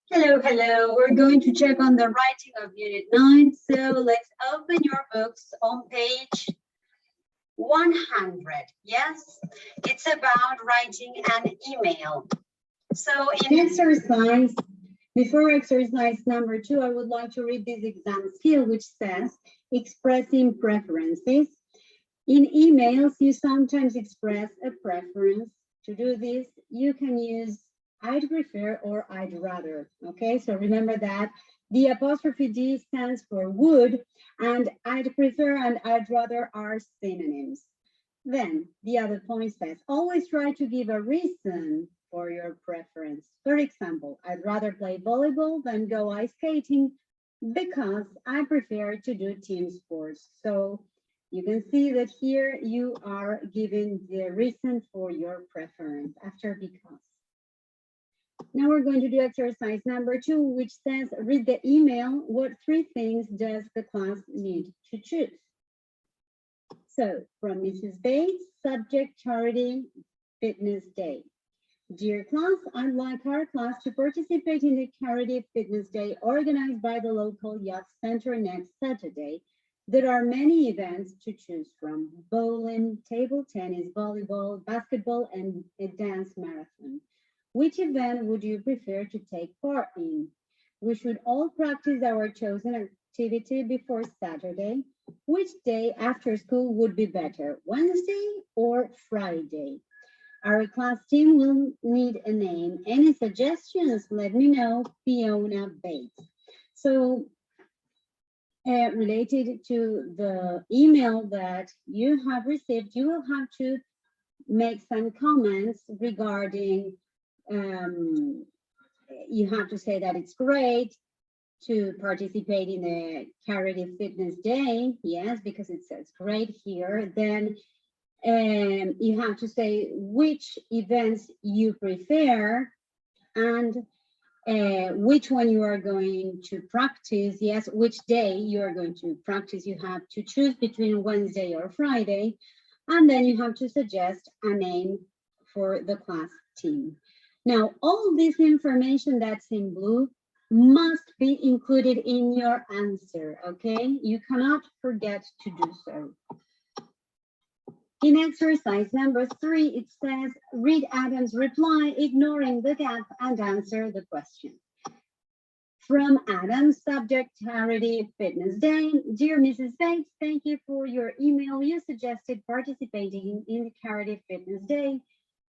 Hello, hello. We're going to check on the writing of Unit 9. So let's open your books on page 100. Yes, it's about writing an email. So in exercise, before exercise number 2, I would like to read this exam skill, which says expressing preferences. In emails, you sometimes express a preference. To do this, you can use I'd prefer or I'd rather. Okay, so remember that the apostrophe D stands for would, and I'd prefer and I'd rather are synonyms. Then the other point says, always try to give a reason for your preference. For example, I'd rather play volleyball than go ice skating because I prefer to do team sports. So you can see that here you are giving the reason for your preference after because. Now we're going to do exercise number 2, which says, read the email. What 3 things does the class need to choose? So from Mrs. Bates, subject charity fitness day. Dear class, I'd like our class to participate in the charity fitness day organized by the local youth center next Saturday. There are many events to choose from: bowling, table tennis, volleyball, basketball, and a dance marathon. Which event would you prefer to take part in? We should all practice our chosen activity before Saturday. Which day after school would be better, Wednesday or Friday? Our class team will need a name. Any suggestions? Let me know, Fiona Bates. So related to the email that you have received, you will have to make some comments regarding you have to say that it's great to participate in the charity fitness day. Yes, because it says great here. Then you have to say which events you prefer and which one you are going to practice. Yes, which day you are going to practice. You have to choose between Wednesday or Friday, and then you have to suggest a name for the class team. Now, all this information that's in blue must be included in your answer, okay? You cannot forget to do so. In exercise number 3, it says, read Adam's reply, ignoring the gap, and answer the question. From Adam, subject charity fitness day. Dear Mrs. Bates, thank you for your email. You suggested participating in the charity fitness day.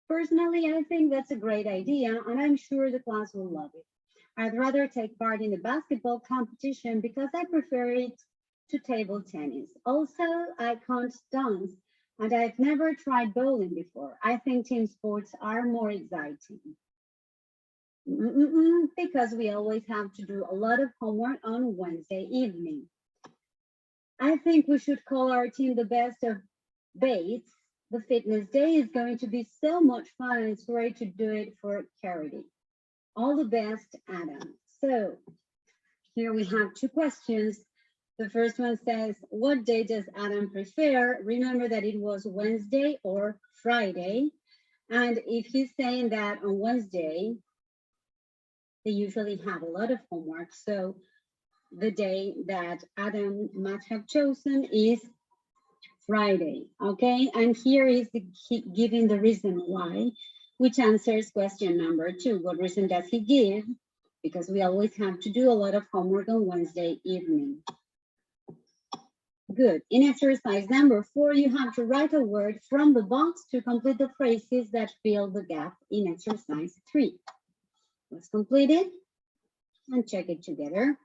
Personally, I think that's a great idea, and I'm sure the class will love it. I'd rather take part in the basketball competition because I prefer it to table tennis. Also, I can't dance, and I've never tried bowling before. I think team sports are more exciting. Because we always have to do a lot of homework on Wednesday evening. I think we should call our team the best of Bates. The fitness day is going to be so much fun, and it's great to do it for charity. All the best, Adam. So here we have 2 questions. The first one says, what day does Adam prefer? Remember that it was Wednesday or Friday. And if he's saying that on Wednesday, they usually have a lot of homework. So the day that Adam might have chosen is Friday, okay? And here is giving the reason why, which answers question number 2. What reason does he give? Because we always have to do a lot of homework on Wednesday evening. Good. In exercise number 4, you have to write a word from the box to complete the phrases that fill the gap in exercise 3. Let's complete it and check it together.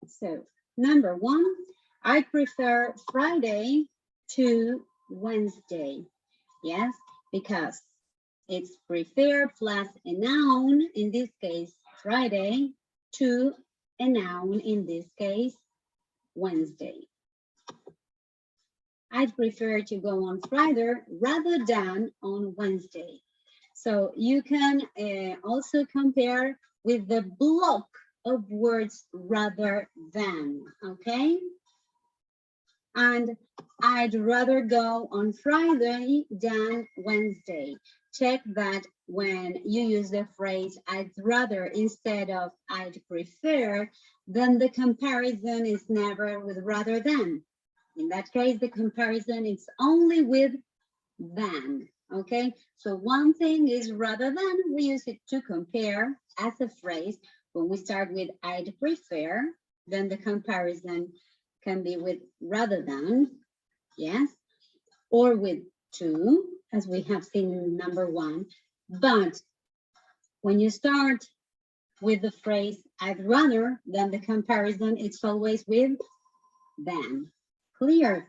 So, number 1, I prefer Friday to Wednesday. Yes, because it's prefer plus a noun, in this case, Friday, to a noun, in this case, Wednesday. I'd prefer to go on Friday rather than on Wednesday. So you can also compare with the block of words rather than, okay? And I'd rather go on Friday than Wednesday. Check that when you use the phrase I'd rather instead of I'd prefer, then the comparison is never with rather than. In that case, the comparison is only with than. Okay, so one thing is rather than, we use it to compare as a phrase. When we start with I'd prefer, then the comparison can be with rather than, yes, or with to, as we have seen in number 1. But when you start with the phrase I'd rather, then the comparison it's always with than. Clear?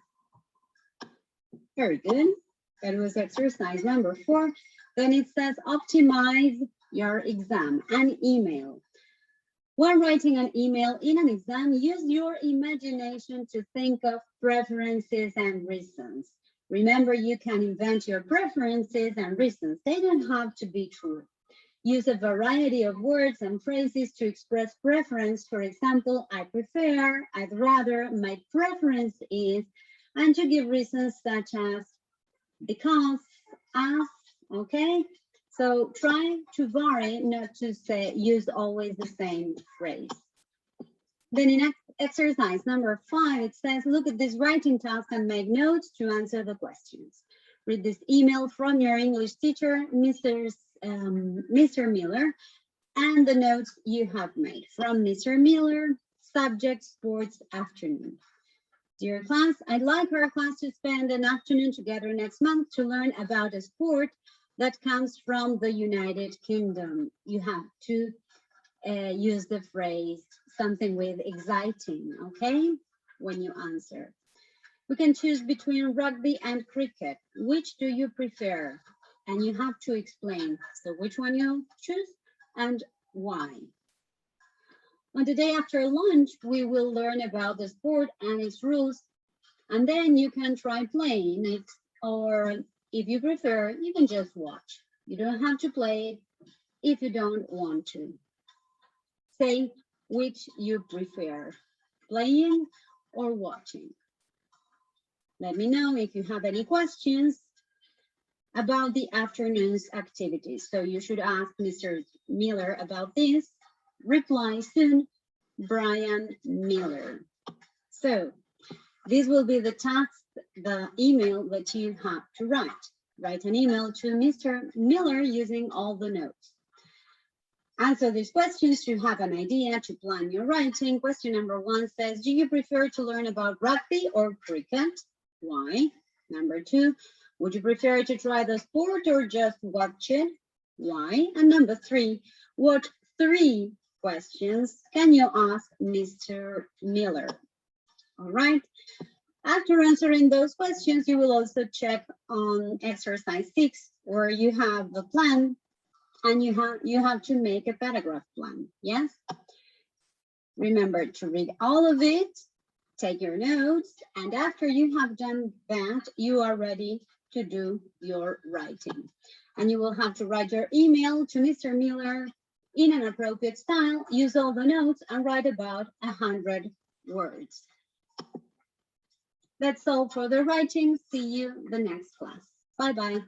Very good. That was exercise number 4. Then it says optimize your exam, an email. When writing an email in an exam, use your imagination to think of preferences and reasons. Remember, you can invent your preferences and reasons. They don't have to be true. Use a variety of words and phrases to express preference. For example, I prefer, I'd rather, my preference is, and to give reasons such as because, as, okay? So try to vary, not to say, use always the same phrase. Then in exercise number 5, it says, look at this writing task and make notes to answer the questions. Read this email from your English teacher, Mr. Miller, and the notes you have made. From Mr. Miller, subject, sports, afternoon. Dear class, I'd like our class to spend an afternoon together next month to learn about a sport that comes from the United Kingdom. You have to use the phrase something with exciting, okay, when you answer. We can choose between rugby and cricket. Which do you prefer? And you have to explain. So which one you choose and why. On the day after lunch, we will learn about the sport and its rules, and then you can try playing it, or if you prefer, you can just watch. You don't have to play it if you don't want to. Say which you prefer, playing or watching. Let me know if you have any questions about the afternoon's activities. So you should ask Mr. Miller about this. Reply soon, Brian Miller. So this will be the task, the email that you have to write. Write an email to Mr. Miller using all the notes. Answer these questions to have an idea to plan your writing. Question number 1 says, do you prefer to learn about rugby or cricket? Why? Number 2, would you prefer to try the sport or just watch it? Why? And number 3, what 3 questions can you ask Mr. Miller? All right. After answering those questions, you will also check on exercise 6, where you have the plan and you have to make a paragraph plan. Yes. Remember to read all of it, take your notes, and after you have done that, you are ready to do your writing. And you will have to write your email to Mr. Miller in an appropriate style, use all the notes, and write about 100 words. That's all for the writing. See you the next class. Bye-bye.